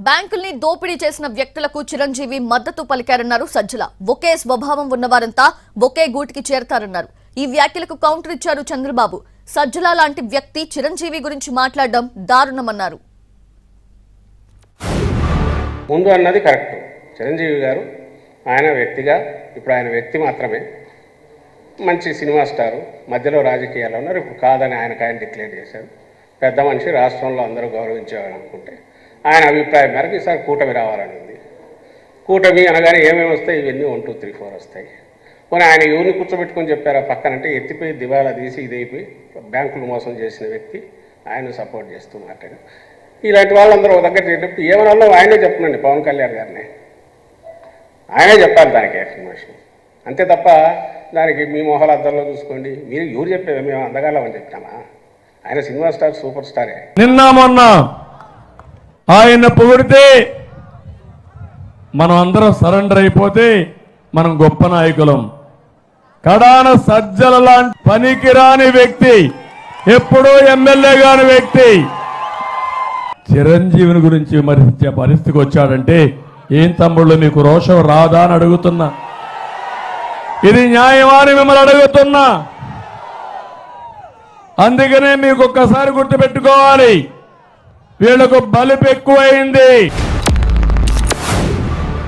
బ్యాంకుల్ని దోపిడీ చేసిన వ్యక్తులకు చిరంజీవి మద్దతు పలికారన్నారు సజ్జల. ఒకే స్వభావం ఉన్నవారంతా ఒకే గూటికి చేరతారన్నారు. ఈ వ్యాఖ్యలకు కౌంటర్ ఇచ్చారు చంద్రబాబు. సజ్జల లాంటి వ్యక్తి చిరంజీవి గురించి మాట్లాడడం దారుణమన్నారు. ముందు అన్నది కరెక్ట్. చిరంజీవి గారు ఆయన వ్యక్తిగా ఇప్పుడు ఆయన వ్యక్తి మాత్రమే, మంచి సినిమా స్టారు, మధ్యలో రాజకీయాల్లో ఉన్నారు. ఇప్పుడు కాదని ఆయన డిక్లేర్ చేశారు. పెద్ద మనిషి, రాష్ట్రంలో అందరూ గౌరవించేవాడు అనుకుంటే ఆయన అభిప్రాయం మేరకు ఈసారి కూటమి రావాలని ఉంది. కూటమి అనగానే ఏమేమి వస్తాయి? ఇవన్నీ 1, 2, 3, 4 వస్తాయి. పోనీ ఆయన ఎవరిని కూర్చోబెట్టుకొని చెప్పారా పక్కనంటే ఎత్తిపోయి దివాలా తీసి ఇదైపోయి బ్యాంకులు మోసం చేసిన వ్యక్తి ఆయన సపోర్ట్ చేస్తున్నట్టు. ఇలాంటి వాళ్ళందరూ ఒక దగ్గర చేసేటప్పుడు ఏమన్నా ఆయనే చెప్తున్నాండి, పవన్ కళ్యాణ్ గారిని ఆయనే చెప్పాలి దానికి ఎక్స్ప్లెనేషన్. అంతే తప్ప దానికి మీ మొహాల అద్దంలో చూసుకోండి, మీరు ఎవరు చెప్పేది మేము అందగాలని చెప్తామా? ఆయన సినిమా స్టార్, సూపర్ స్టారే. నిన్న మొన్న ఆయన పొగిడితే మనం అందరం సరెండర్ అయిపోతే మనం గొప్ప నాయకులం. కడాన సజ్జల లాంటి పనికిరాని వ్యక్తి, ఎప్పుడూ ఎమ్మెల్యే కాని వ్యక్తి చిరంజీవిని గురించి విమర్శించే పరిస్థితికి వచ్చాడంటే ఏం తమ్ముళ్ళు మీకు రోషం రాదా అని అడుగుతున్నా. ఇది న్యాయమా అని మిమ్మల్ని అడుగుతున్నా. అందుకనే మీకు ఒక్కసారి గుర్తుపెట్టుకోవాలి, వీళ్లకు బలుపు ఎక్కువైంది.